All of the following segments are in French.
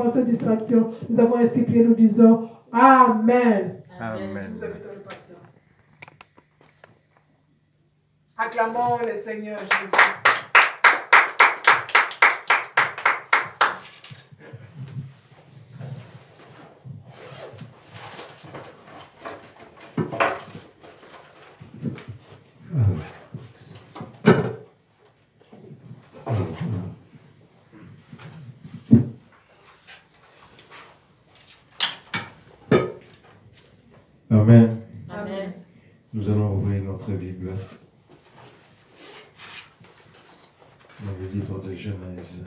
Cette distraction, nous avons ainsi prié, nous disons Amen. Amen. Nous invitons le pasteur. Acclamons le Seigneur Jésus. Amen. Amen. Nous allons ouvrir notre Bible dans le livre de Genèse.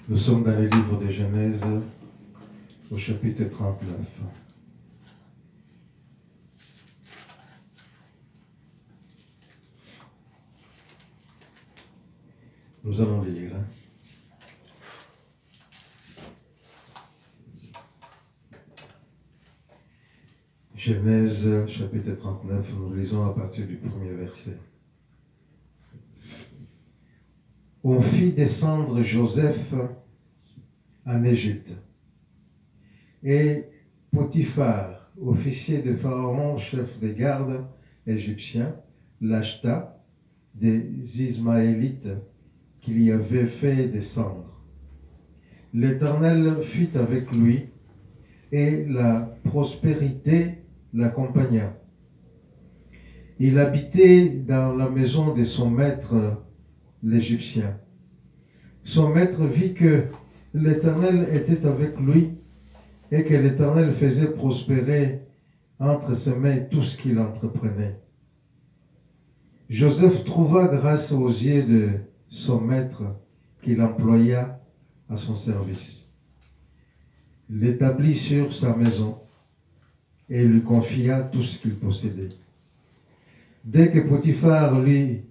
Nous sommes dans le livre de Genèse au chapitre 39. Nous allons lire. Genèse chapitre 39, nous lisons à partir du premier verset. On fit descendre Joseph en Égypte. Et Potiphar, officier de Pharaon, chef des gardes égyptiens, l'acheta des Ismaélites qu'il y avait fait descendre. L'Éternel fut avec lui, et la prospérité l'accompagna. Il habitait dans la maison de son maître, l'Égyptien. Son maître vit que l'Éternel était avec lui et que l'Éternel faisait prospérer entre ses mains tout ce qu'il entreprenait. Joseph trouva grâce aux yeux de son maître qu'il employa à son service. L'établit sur sa maison et lui confia tout ce qu'il possédait. Dès que Potiphar lui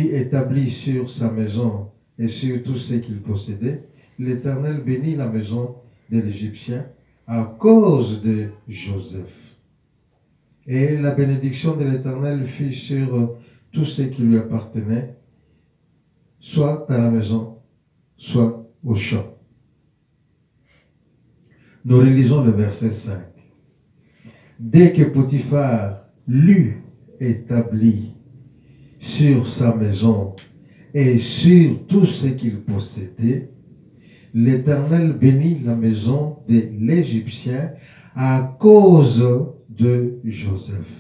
établit sur sa maison et sur tout ce qu'il possédait, l'Éternel bénit la maison de l'Égyptien à cause de Joseph. Et la bénédiction de l'Éternel fut sur tout ce qui lui appartenait, soit à la maison, soit au champ. Nous relisons le verset 5. Dès que Potiphar l'eut établi sur sa maison et sur tout ce qu'il possédait, l'Éternel bénit la maison de l'Égyptien à cause de Joseph.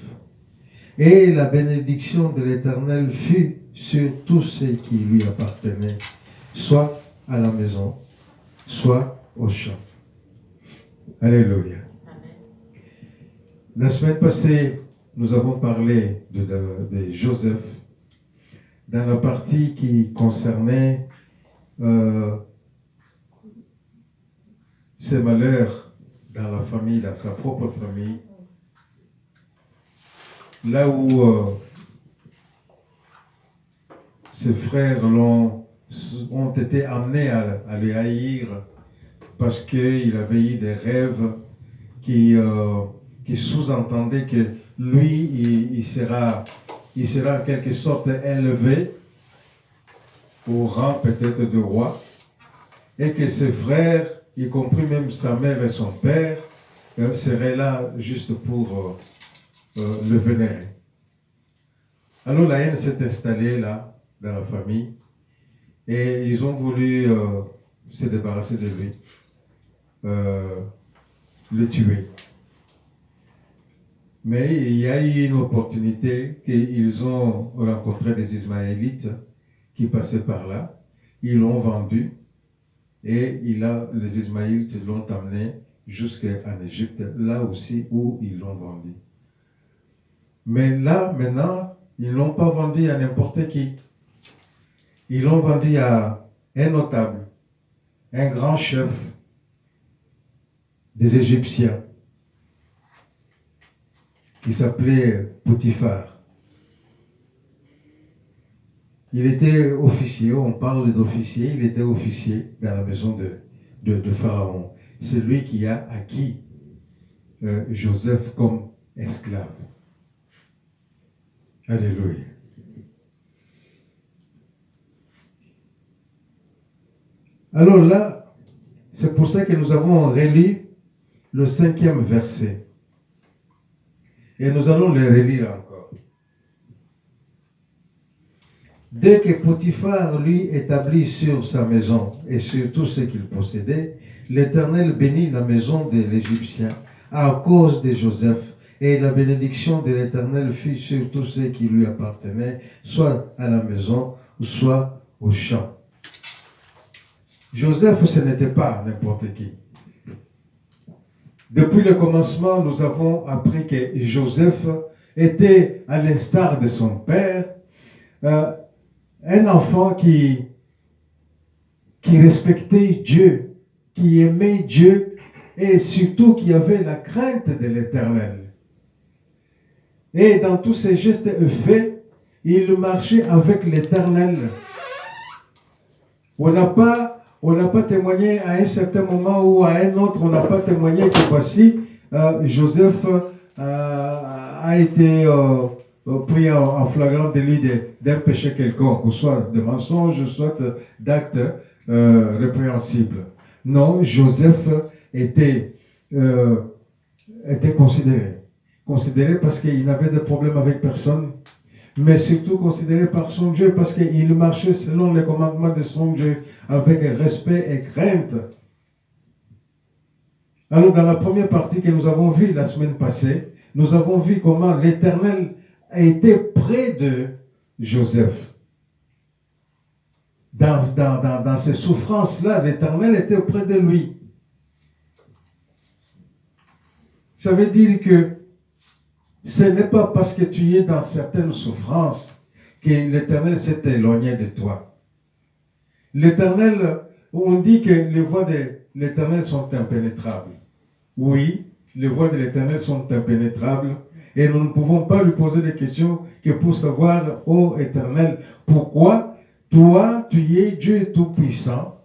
Et la bénédiction de l'Éternel fut sur tout ce qui lui appartenait, soit à la maison, soit au champ. Alléluia. Amen. La semaine passée, nous avons parlé de Joseph dans la partie qui concernait ses malheurs dans la famille, dans sa propre famille, là où ses frères ont été amenés à le haïr parce qu'il avait eu des rêves qui sous-entendaient que lui, il sera en quelque sorte élevé au rang peut-être de roi, et que ses frères, y compris même sa mère et son père, seraient là juste pour le vénérer. Alors la haine s'est installée là, dans la famille, et ils ont voulu se débarrasser de lui, le tuer. Mais il y a eu une opportunité qu'ils ont rencontré des Ismaélites qui passaient par là. Ils l'ont vendu et les Ismaélites l'ont amené jusqu'en Égypte, là aussi où ils l'ont vendu. Mais là, maintenant, ils ne l'ont pas vendu à n'importe qui. Ils l'ont vendu à un notable un grand chef des Égyptiens qui s'appelait Potiphar. Il était officier, on parle d'officier, il était officier dans la maison de Pharaon. C'est lui qui a acquis Joseph comme esclave. Alléluia. Alors là, c'est pour ça que nous avons relu le 5e verset. Et nous allons le relire encore. Dès que Potiphar lui établit sur sa maison et sur tout ce qu'il possédait, l'Éternel bénit la maison de l'Égyptien à cause de Joseph, et la bénédiction de l'Éternel fut sur tout ce qui lui appartenait, soit à la maison ou soit au champ. Joseph, ce n'était pas n'importe qui. Depuis le commencement, nous avons appris que Joseph était, à l'instar de son père, un enfant qui respectait Dieu, qui aimait Dieu et surtout qui avait la crainte de l'Éternel. Et dans tous ses gestes et faits, il marchait avec l'Éternel. On n'a pas témoigné à un certain moment ou à un autre, on n'a pas témoigné que voici, Joseph a été pris en flagrant délit d'un péché quelconque, ou soit de mensonge, soit d'actes répréhensibles. Non, Joseph était considéré parce qu'il n'avait de problème avec personne, mais surtout considéré par son Dieu parce qu'il marchait selon les commandements de son Dieu avec respect et crainte. Alors dans la première partie que nous avons vue la semaine passée, nous avons vu comment l'Éternel a été près de Joseph. Dans ces souffrances-là, l'Éternel était auprès de lui. Ça veut dire que ce n'est pas parce que tu es dans certaines souffrances que l'Éternel s'est éloigné de toi. L'Éternel, on dit que les voies de l'Éternel sont impénétrables. Oui, les voies de l'Éternel sont impénétrables et nous ne pouvons pas lui poser des questions que pour savoir, ô Éternel, pourquoi toi, tu es Dieu Tout-Puissant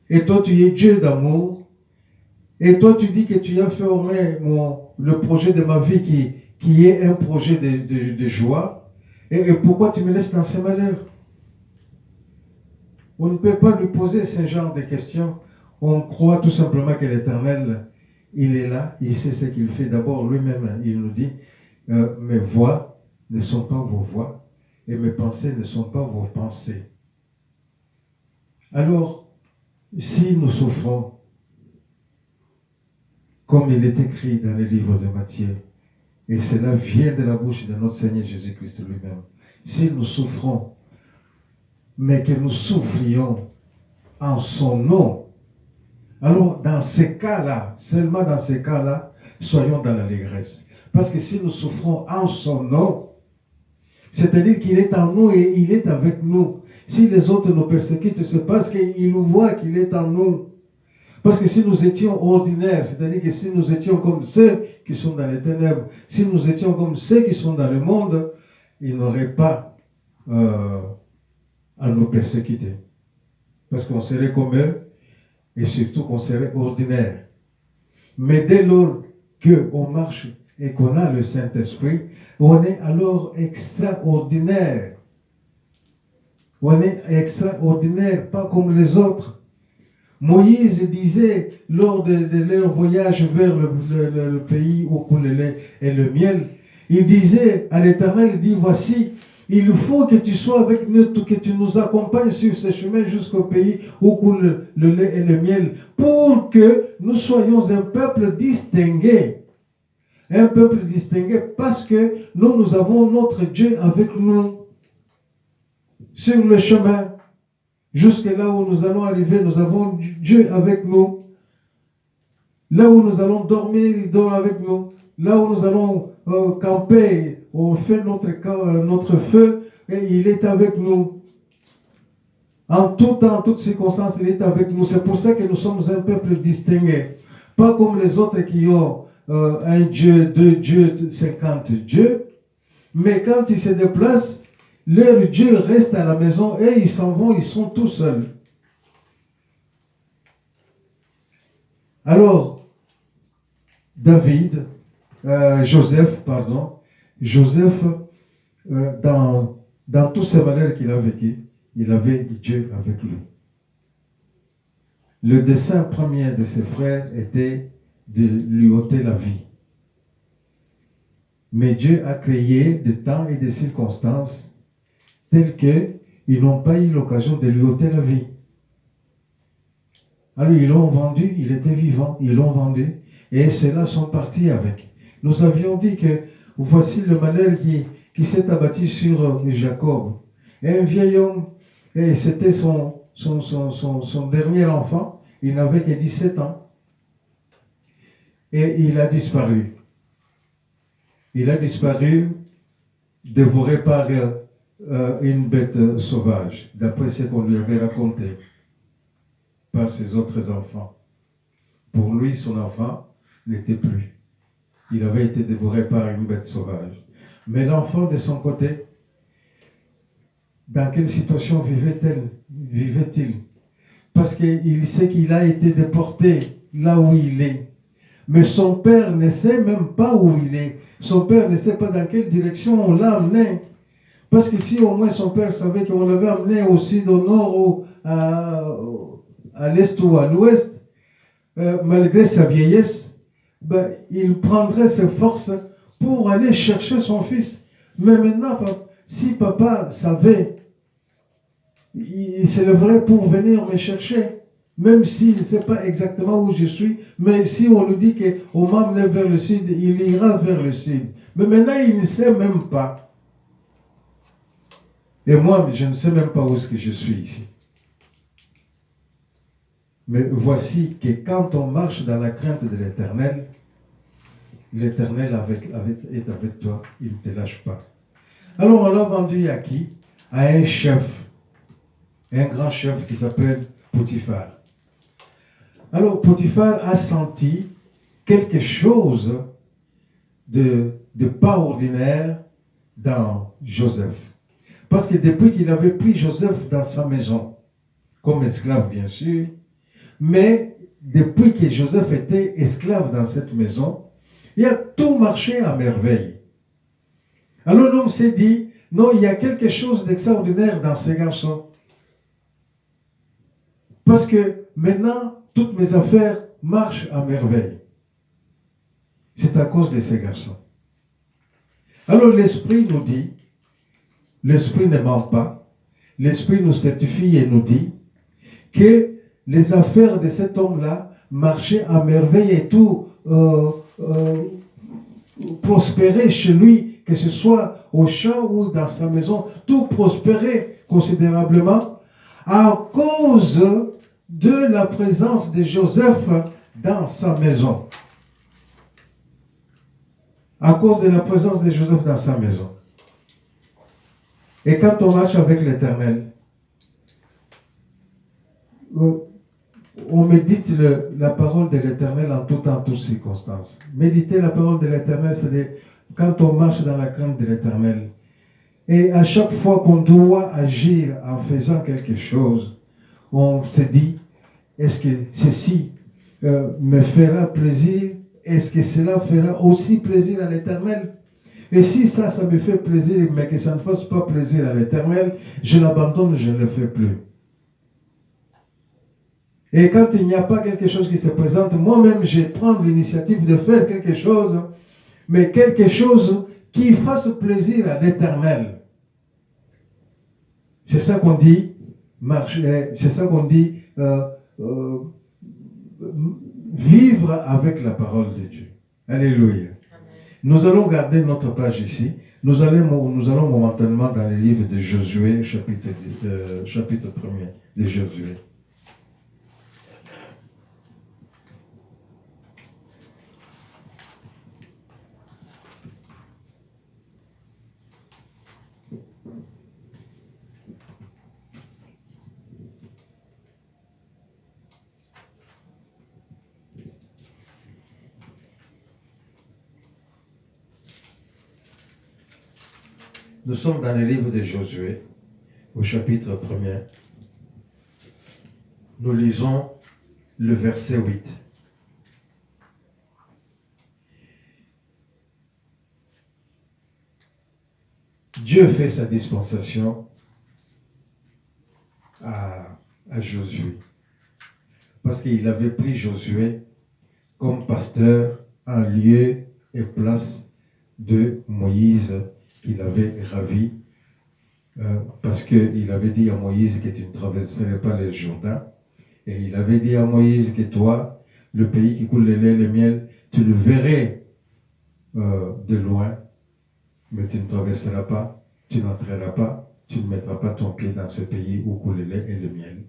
et toi, tu es Dieu d'amour et toi, tu dis que tu as formé le projet de ma vie qui est un projet de joie. Et pourquoi tu me laisses dans ces malheurs? On ne peut pas lui poser ce genre de questions. On croit tout simplement que l'Éternel, il est là, il sait ce qu'il fait. D'abord, lui-même, il nous dit, mes voix ne sont pas vos voix et mes pensées ne sont pas vos pensées. Alors, si nous souffrons, comme il est écrit dans le livre de Matthieu, et cela vient de la bouche de notre Seigneur Jésus-Christ lui-même. Si nous souffrons, mais que nous souffrions en son nom, alors dans ces cas-là, seulement dans ces cas-là, soyons dans l'allégresse. Parce que si nous souffrons en son nom, c'est-à-dire qu'il est en nous et il est avec nous. Si les autres nous persécutent, c'est parce qu'ils nous voient qu'il est en nous. Parce que si nous étions ordinaires, c'est-à-dire que si nous étions comme ceux qui sont dans les ténèbres, si nous étions comme ceux qui sont dans le monde, ils n'auraient pas à nous persécuter. Parce qu'on serait comme eux et surtout qu'on serait ordinaires. Mais dès lors qu'on marche et qu'on a le Saint-Esprit, on est alors extraordinaire. On est extraordinaire, pas comme les autres. Moïse disait, lors de leur voyage vers le pays où coule le lait et le miel, il disait à l'Éternel, il dit, voici, il faut que tu sois avec nous, que tu nous accompagnes sur ce chemin jusqu'au pays où coule le lait et le miel, pour que nous soyons un peuple distingué. Un peuple distingué parce que nous avons notre Dieu avec nous sur le chemin. Jusque là où nous allons arriver, nous avons Dieu avec nous. Là où nous allons dormir, il dort avec nous. Là où nous allons camper, on fait notre feu et il est avec nous. En tout temps, en toutes circonstances, il est avec nous. C'est pour ça que nous sommes un peuple distingué. Pas comme les autres qui ont un Dieu, deux dieux, 50 dieux. Mais quand ils se déplacent, leur Dieu reste à la maison et ils s'en vont, ils sont tout seuls. Alors, Joseph, dans tous ces malheurs qu'il a vécu, il avait Dieu avec lui. Le dessein premier de ses frères était de lui ôter la vie. Mais Dieu a créé des temps et des circonstances telles qu'ils n'ont pas eu l'occasion de lui ôter la vie. Alors ils l'ont vendu, il était vivant, ils l'ont vendu, et ceux-là sont partis avec. Nous avions dit que voici le malheur qui s'est abattu sur Jacob. Et un vieil homme, et c'était son dernier enfant, il n'avait que 17 ans, et il a disparu. Il a disparu, dévoré par une bête sauvage, d'après ce qu'on lui avait raconté par ses autres enfants. Pour lui, son enfant n'était plus. Il avait été dévoré par une bête sauvage. Mais l'enfant, de son côté, dans quelle situation vivait-il? Parce qu'il sait qu'il a été déporté là où il est. Mais son père ne sait même pas où il est. Son père ne sait pas dans quelle direction on l'a amené. Parce que si au moins son père savait qu'on l'avait amené au sud, au nord, ou à l'est ou à l'ouest, malgré sa vieillesse, il prendrait ses forces pour aller chercher son fils. Mais maintenant, si papa savait, il se lèverait pour venir me chercher, même s'il ne sait pas exactement où je suis. Mais si on lui dit qu'on m'a amené vers le sud, il ira vers le sud. Mais maintenant, il ne sait même pas. Et moi, je ne sais même pas où est-ce que je suis ici. Mais voici que quand on marche dans la crainte de l'Éternel, l'Éternel est avec toi, il ne te lâche pas. Alors on l'a vendu à qui? À un chef, un grand chef qui s'appelle Potiphar. Alors Potiphar a senti quelque chose de pas ordinaire dans Joseph. Parce que depuis qu'il avait pris Joseph dans sa maison, comme esclave bien sûr, mais depuis que Joseph était esclave dans cette maison, il a tout marché à merveille. Alors l'homme s'est dit, non, il y a quelque chose d'extraordinaire dans ces garçons. Parce que maintenant, toutes mes affaires marchent à merveille. C'est à cause de ces garçons. Alors l'Esprit nous dit, l'Esprit ne ment pas, l'Esprit nous certifie et nous dit que les affaires de cet homme-là marchaient à merveille et tout prospérait chez lui, que ce soit au champ ou dans sa maison, tout prospérait considérablement à cause de la présence de Joseph dans sa maison. À cause de la présence de Joseph dans sa maison. Et quand on marche avec l'Éternel, on médite la parole de l'Éternel en toutes circonstances. Méditer la parole de l'Éternel, c'est quand on marche dans la crainte de l'Éternel. Et à chaque fois qu'on doit agir en faisant quelque chose, on se dit, est-ce que ceci me fera plaisir? Est-ce que cela fera aussi plaisir à l'Éternel? Et si ça me fait plaisir, mais que ça ne fasse pas plaisir à l'Éternel, je l'abandonne, je ne le fais plus. Et quand il n'y a pas quelque chose qui se présente, moi-même, je prends l'initiative de faire quelque chose, mais quelque chose qui fasse plaisir à l'Éternel. C'est ça qu'on dit, c'est ça qu'on dit, vivre avec la parole de Dieu. Alléluia. Nous allons garder notre page ici. Nous allons momentanément dans le livre de Josué, chapitre 1er de Josué. Nous sommes dans le livre de Josué, au chapitre 1er. Nous lisons le verset 8. Dieu fait sa dispensation à Josué, parce qu'il avait pris Josué comme pasteur en lieu et place de Moïse qu'il avait ravi, parce qu'il avait dit à Moïse que tu ne traverserais pas le Jourdain, et il avait dit à Moïse que toi, le pays qui coule le lait et le miel, tu le verrais de loin, mais tu ne traverseras pas, tu n'entreras pas, tu ne mettras pas ton pied dans ce pays où coule le lait et le miel.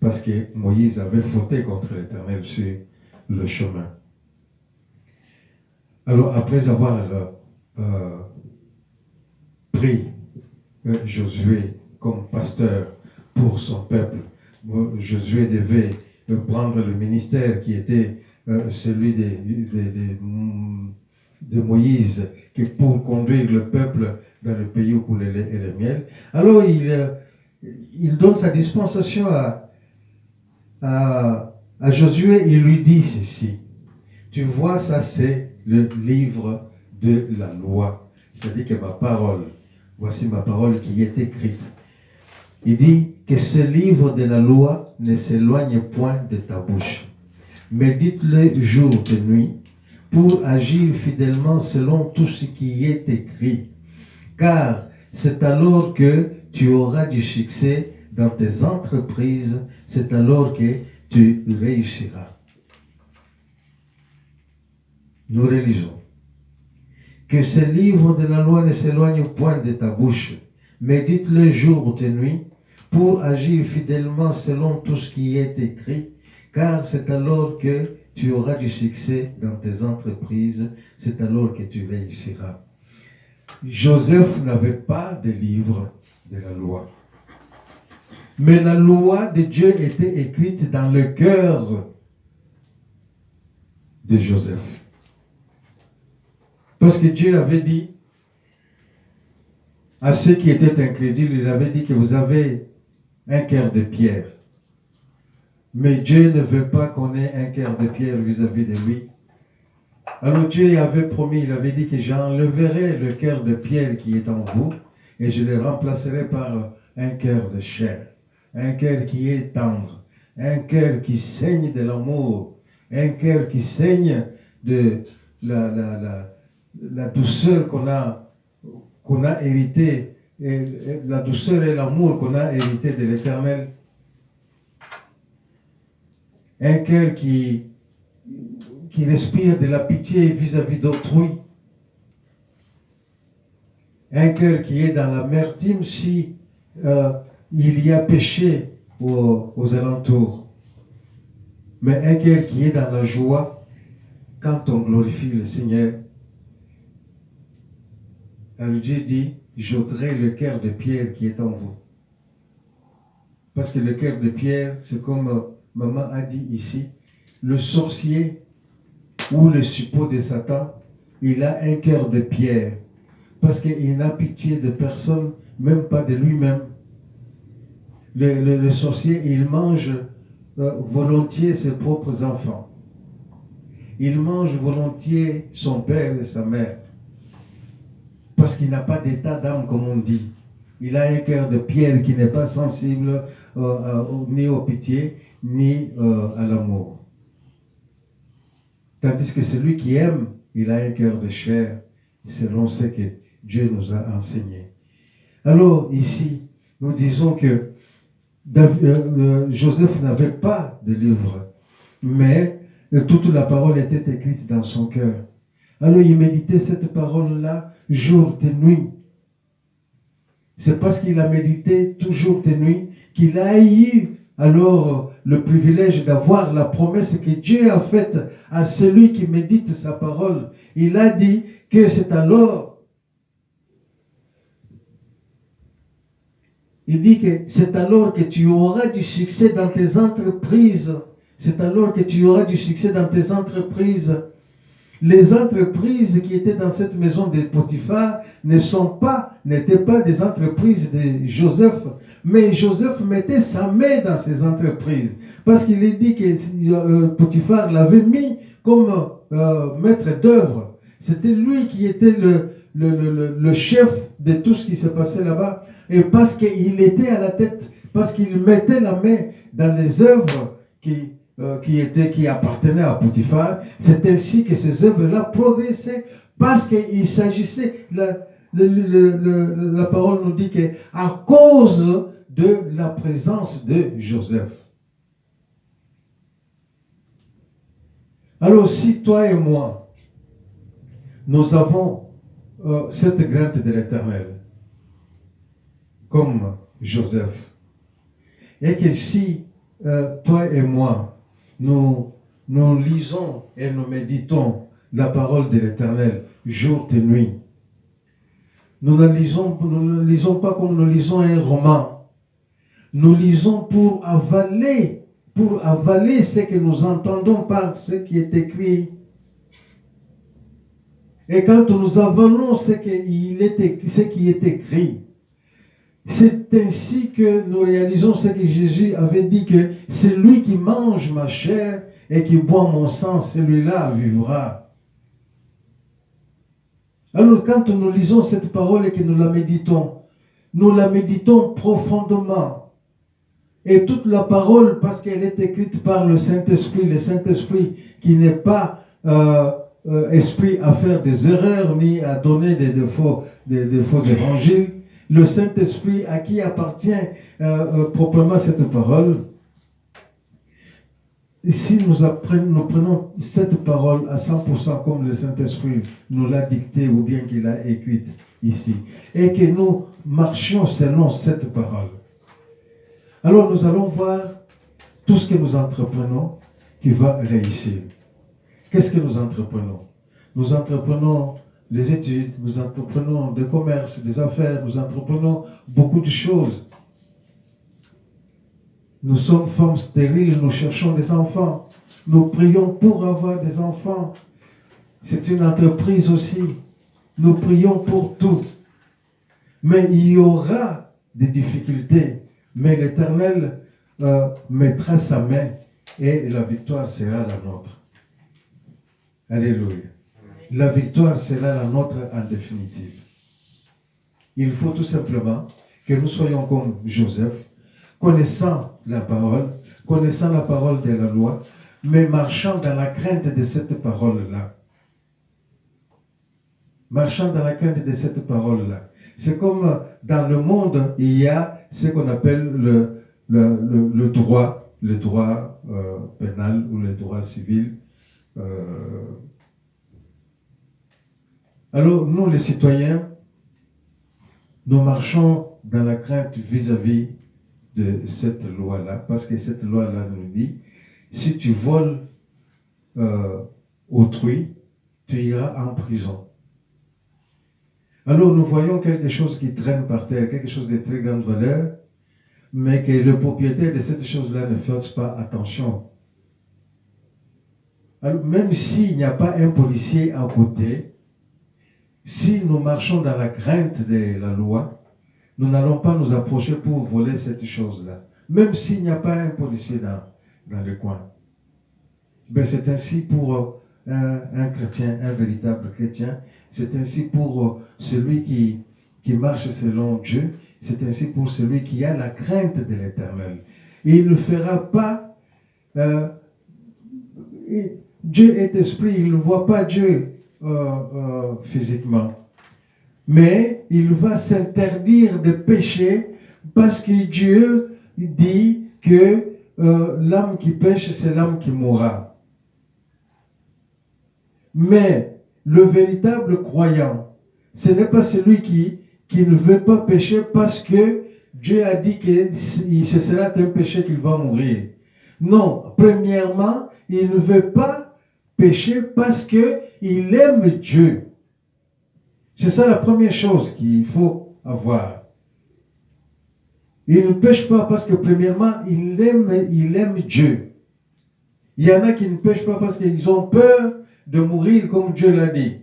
Parce que Moïse avait fauté contre l'Éternel sur le chemin. Alors, après avoir pris Josué comme pasteur pour son peuple, Josué devait prendre le ministère qui était celui de Moïse, pour conduire le peuple dans le pays où coule le lait et le miel. Alors il donne sa dispensation à Josué, il lui dit ceci. Tu vois, ça c'est le livre de la loi. C'est-à-dire que ma parole, voici ma parole qui est écrite. Il dit que ce livre de la loi ne s'éloigne point de ta bouche, mais dites-le jour et nuit, pour agir fidèlement selon tout ce qui est écrit. Car c'est alors que tu auras du succès dans tes entreprises, c'est alors que tu réussiras. Nous réalisons que ce livre de la loi ne s'éloigne point de ta bouche, mais dites-le jour et nuit, pour agir fidèlement selon tout ce qui est écrit, car c'est alors que tu auras du succès dans tes entreprises, c'est alors que tu réussiras. Joseph n'avait pas de livre de la loi. Mais la loi de Dieu était écrite dans le cœur de Joseph. Parce que Dieu avait dit à ceux qui étaient incrédules, il avait dit que vous avez un cœur de pierre. Mais Dieu ne veut pas qu'on ait un cœur de pierre vis-à-vis de lui. Alors Dieu avait promis, il avait dit que j'enlèverai le cœur de pierre qui est en vous et je le remplacerai par un cœur de chair, un cœur qui est tendre, un cœur qui saigne de l'amour, un cœur qui saigne de la douceur qu'on a hérité, et la douceur et l'amour qu'on a hérité de l'Éternel. Un cœur qui respire de la pitié vis-à-vis d'autrui. Un cœur qui est dans l'amertume si il y a péché aux alentours. Mais un cœur qui est dans la joie quand on glorifie le Seigneur. Alors Dieu dit, j'ôterai le cœur de pierre qui est en vous. Parce que le cœur de pierre, c'est comme maman a dit ici, le sorcier ou le suppôt de Satan, il a un cœur de pierre. Parce qu'il n'a pitié de personne, même pas de lui-même. Le sorcier, il mange volontiers ses propres enfants. Il mange volontiers son père et sa mère. Parce qu'il n'a pas d'état d'âme, comme on dit. Il a un cœur de pierre qui n'est pas sensible ni aux pitiés, ni à l'amour. Tandis que celui qui aime, il a un cœur de chair, selon ce que Dieu nous a enseigné. Alors ici, nous disons que Joseph n'avait pas de livre, mais toute la parole était écrite dans son cœur. Alors il méditait cette parole-là jour et nuit. C'est parce qu'il a médité toujours et nuit qu'il a eu alors le privilège d'avoir la promesse que Dieu a faite à celui qui médite sa parole. Il a dit que c'est alors, il dit que c'est alors que tu auras du succès dans tes entreprises. C'est alors que tu auras du succès dans tes entreprises. Les entreprises qui étaient dans cette maison de Potiphar n'étaient pas des entreprises de Joseph, mais Joseph mettait sa main dans ces entreprises. Parce qu'il est dit que Potiphar l'avait mis comme maître d'œuvre. C'était lui qui était le chef de tout ce qui se passait là-bas. Et parce qu'il était à la tête, parce qu'il mettait la main dans les œuvres qui appartenaient à Potiphar, c'est ainsi que ces œuvres-là progressaient, parce qu'il s'agissait, la parole nous dit qu'à cause de la présence de Joseph. Alors si toi et moi, nous avons cette crainte de l'Éternel, comme Joseph, et que si toi et moi, nous lisons et nous méditons la parole de l'Éternel jour et nuit, nous ne lisons pas comme nous lisons un roman. Nous lisons pour avaler ce que nous entendons par ce qui est écrit. Et quand nous avalons ce qui est écrit, c'est ainsi que nous réalisons ce que Jésus avait dit, que celui qui mange ma chair et qui boit mon sang, celui-là vivra. Alors quand nous lisons cette parole et que nous la méditons profondément. Et toute la parole, parce qu'elle est écrite par le Saint-Esprit qui n'est pas esprit à faire des erreurs ni à donner des faux évangiles, le Saint-Esprit à qui appartient proprement cette parole. Si nous prenons cette parole à 100% comme le Saint-Esprit nous l'a dictée ou bien qu'il l'a écrite ici, et que nous marchions selon cette parole, alors nous allons voir tout ce que nous entreprenons qui va réussir. Qu'est-ce que nous entreprenons? Nous entreprenons les études, nous entreprenons des commerces, des affaires, nous entreprenons beaucoup de choses. Nous sommes femmes stériles, nous cherchons des enfants. Nous prions pour avoir des enfants. C'est une entreprise aussi. Nous prions pour tout. Mais il y aura des difficultés. Mais l'Éternel mettra sa main et la victoire sera la nôtre. Alléluia. La victoire sera la nôtre en définitive. Il faut tout simplement que nous soyons comme Joseph, connaissant la parole de la loi, mais marchant dans la crainte de cette parole-là. Marchant dans la crainte de cette parole-là. C'est comme dans le monde, il y a ce qu'on appelle le droit pénal ou le droit civil. Alors, nous les citoyens, nous marchons dans la crainte vis-à-vis de cette loi-là, parce que cette loi-là nous dit, si tu voles autrui, tu iras en prison. Alors nous voyons quelque chose qui traîne par terre, quelque chose de très grande valeur, mais que le propriétaire de cette chose-là ne fasse pas attention. Alors, même s'il n'y a pas un policier à côté, si nous marchons dans la crainte de la loi, nous n'allons pas nous approcher pour voler cette chose-là. Même s'il n'y a pas un policier dans le coin. Ben, c'est ainsi pour un chrétien, un véritable chrétien. C'est ainsi pour celui qui marche selon Dieu. C'est ainsi pour celui qui a la crainte de l'Éternel. Il ne fera pas... Dieu est esprit, il ne voit pas Dieu physiquement. Mais il va s'interdire de pécher parce que Dieu dit que l'âme qui pêche, c'est l'âme qui mourra. Mais le véritable croyant, ce n'est pas celui qui ne veut pas pécher parce que Dieu a dit que ce sera un péché qu'il va mourir. Non, premièrement, il ne veut pas pécher parce qu'il aime Dieu. C'est ça la première chose qu'il faut avoir. Il ne pêche pas parce que premièrement, il aime Dieu. Il y en a qui ne pêchent pas parce qu'ils ont peur de mourir comme Dieu l'a dit.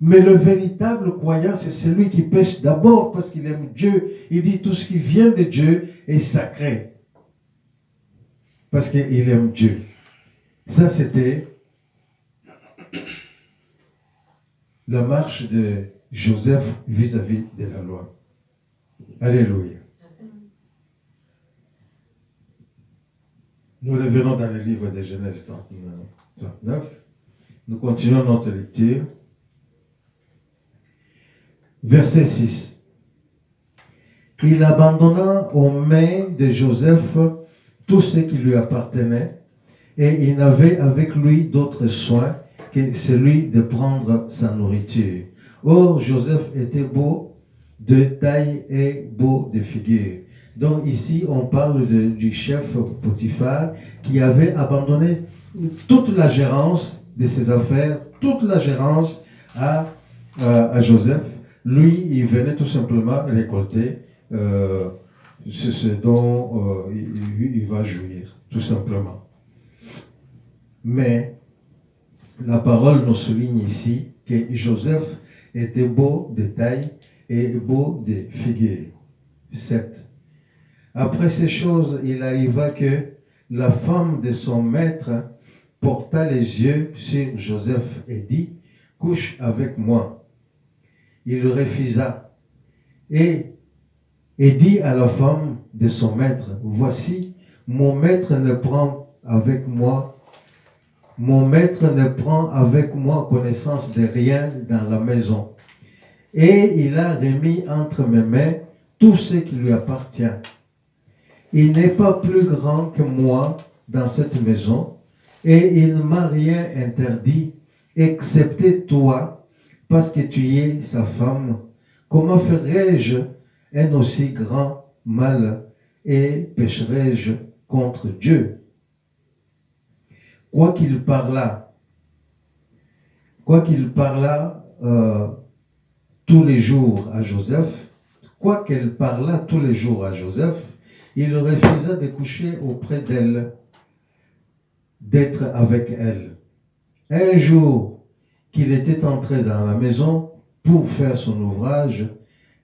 Mais le véritable croyant, c'est celui qui pêche d'abord parce qu'il aime Dieu. Il dit tout ce qui vient de Dieu est sacré. Parce qu'il aime Dieu. Ça, c'était la marche de Joseph vis-à-vis de la loi. Alléluia. Nous revenons dans le livre de Genèse 39. Nous continuons notre lecture. Verset 6. Il abandonna aux mains de Joseph tout ce qui lui appartenait et il n'avait avec lui d'autre soin que celui de prendre sa nourriture. Or, Joseph était beau de taille et beau de figure. Donc ici, on parle du chef Potiphar qui avait abandonné toute la gérance de ses affaires, toute la gérance à Joseph. Lui, il venait tout simplement récolter ce dont il va jouir, tout simplement. Mais la parole nous souligne ici que Joseph était beau de taille et beau de figure. 7. Après ces choses, il arriva que la femme de son maître porta les yeux sur Joseph et dit, « Couche avec moi. » Il refusa et dit à la femme de son maître, « Voici, mon maître ne prend avec moi connaissance de rien dans la maison. Et il a remis entre mes mains tout ce qui lui appartient. Il n'est pas plus grand que moi dans cette maison, et il ne m'a rien interdit, excepté toi, parce que tu es sa femme. Comment ferais-je un aussi grand mal et pécherais-je contre Dieu? Quoi qu'il parlât tous les jours à Joseph, il refusa de coucher auprès d'elle, d'être avec elle. Un jour qu'il était entré dans la maison pour faire son ouvrage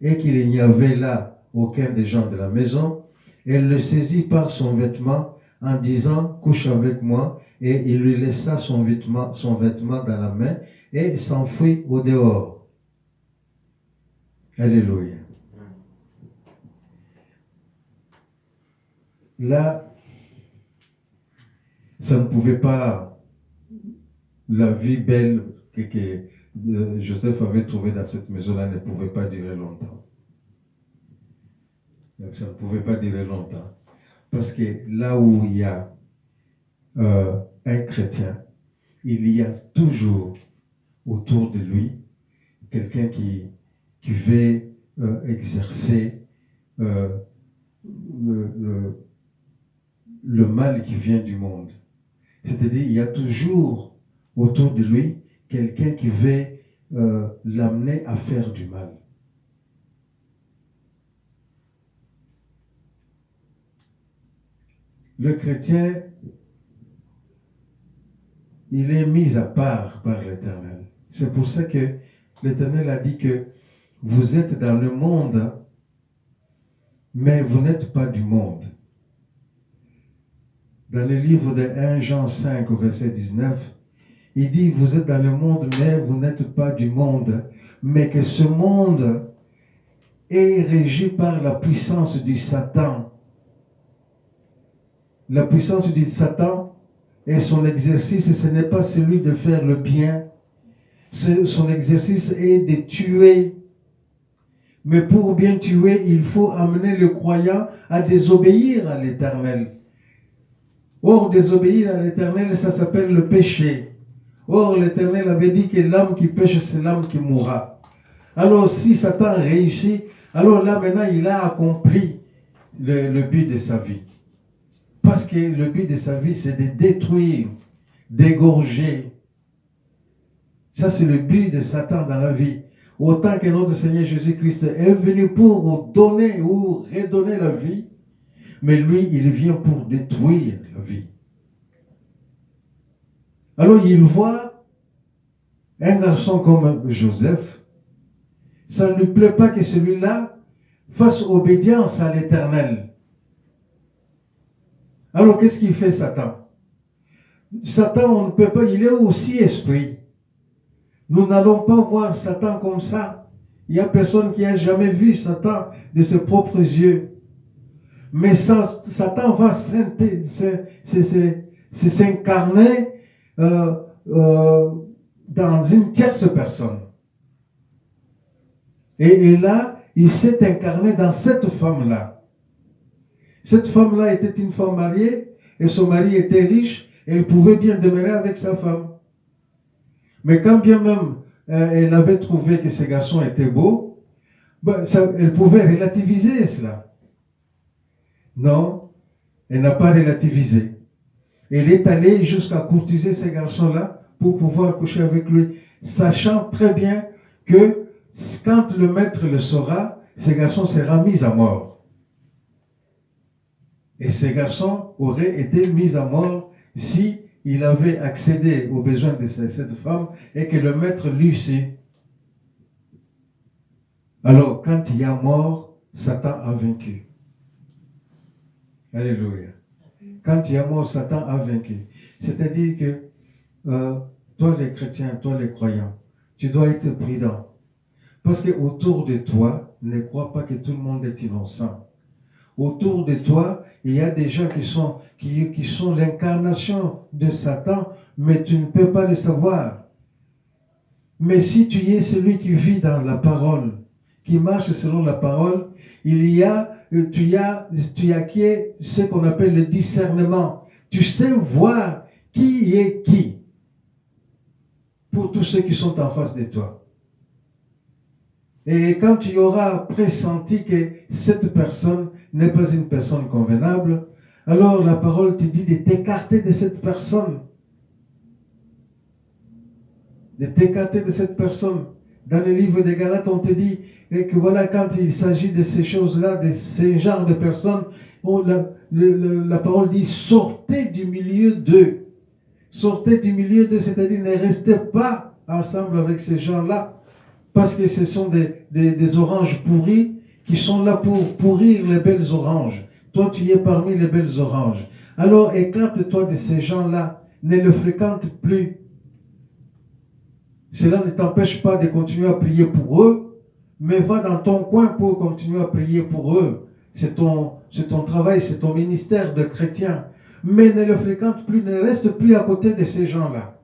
et qu'il n'y avait là aucun des gens de la maison, elle le saisit par son vêtement en disant « Couche avec moi » et il lui laissa son vêtement dans la main et s'enfuit au dehors. Alléluia. Là, ça ne pouvait pas, la vie belle que Joseph avait trouvée dans cette maison-là ne pouvait pas durer longtemps. Ça ne pouvait pas durer longtemps. Parce que là où il y a un chrétien, il y a toujours autour de lui quelqu'un qui veut exercer le mal qui vient du monde. C'est-à-dire, il y a toujours autour de lui quelqu'un qui veut l'amener à faire du mal. Le chrétien, il est mis à part par l'Éternel. C'est pour ça que l'Éternel a dit que vous êtes dans le monde, mais vous n'êtes pas du monde. Dans le livre de 1 Jean 5, verset 19, il dit, vous êtes dans le monde, mais vous n'êtes pas du monde, mais que ce monde est régi par la puissance du Satan. La puissance du Satan et son exercice, ce n'est pas celui de faire le bien. Son exercice est de tuer. Mais pour bien tuer, il faut amener le croyant à désobéir à l'Éternel. Or, désobéir à l'Éternel, ça s'appelle le péché. Or, l'Éternel avait dit que l'âme qui pêche, c'est l'âme qui mourra. Alors, si Satan réussit, alors là, maintenant, il a accompli le but de sa vie. Parce que le but de sa vie, c'est de détruire, d'égorger. Ça, c'est le but de Satan dans la vie. Autant que notre Seigneur Jésus-Christ est venu pour donner ou redonner la vie, mais lui, il vient pour détruire la vie. Alors il voit un garçon comme Joseph. Ça ne lui plaît pas que celui-là fasse obédience à l'Éternel. Alors qu'est-ce qu'il fait Satan? Satan, on ne peut pas, il est aussi esprit. Nous n'allons pas voir Satan comme ça. Il n'y a personne qui a jamais vu Satan de ses propres yeux. Mais Satan va s'incarner dans une tierce personne. Et là, il s'est incarné dans cette femme-là. Cette femme-là était une femme mariée et son mari était riche et il pouvait bien demeurer avec sa femme. Mais quand bien même elle avait trouvé que ce garçon était beau, elle pouvait relativiser cela. Non, elle n'a pas relativisé. Elle est allée jusqu'à courtiser ce garçon-là pour pouvoir coucher avec lui, sachant très bien que quand le maître le saura, ce garçon sera mis à mort. Et ce garçon aurait été mis à mort si il avait accédé aux besoins de cette femme et que le maître l'eût su. Alors, quand il y a mort, Satan a vaincu. Alléluia. Quand il y a mort, Satan a vaincu. C'est-à-dire que toi les chrétiens, toi les croyants, tu dois être prudent. Parce qu'autour de toi, ne crois pas que tout le monde est innocent. Autour de toi, il y a des gens qui sont l'incarnation de Satan, mais tu ne peux pas le savoir. Mais si tu es celui qui vit dans la parole, qui marche selon la parole, tu acquiers ce qu'on appelle le discernement. Tu sais voir qui est qui pour tous ceux qui sont en face de toi. Et quand tu auras pressenti que cette personne n'est pas une personne convenable, alors la parole te dit de t'écarter de cette personne. De t'écarter de cette personne. Dans le livre des Galates, on te dit que voilà, quand il s'agit de ces choses-là, de ces genres de personnes, la parole dit sortez du milieu d'eux. Sortez du milieu d'eux, c'est-à-dire ne restez pas ensemble avec ces gens-là. Parce que ce sont des oranges pourries qui sont là pour pourrir les belles oranges. Toi, tu es parmi les belles oranges. Alors, écarte-toi de ces gens-là. Ne les fréquente plus. Cela ne t'empêche pas de continuer à prier pour eux, mais va dans ton coin pour continuer à prier pour eux. C'est ton travail, c'est ton ministère de chrétien. Mais ne les fréquente plus, ne reste plus à côté de ces gens-là.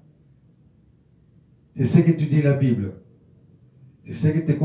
C'est ce que tu dis la Bible. C'est ce que tu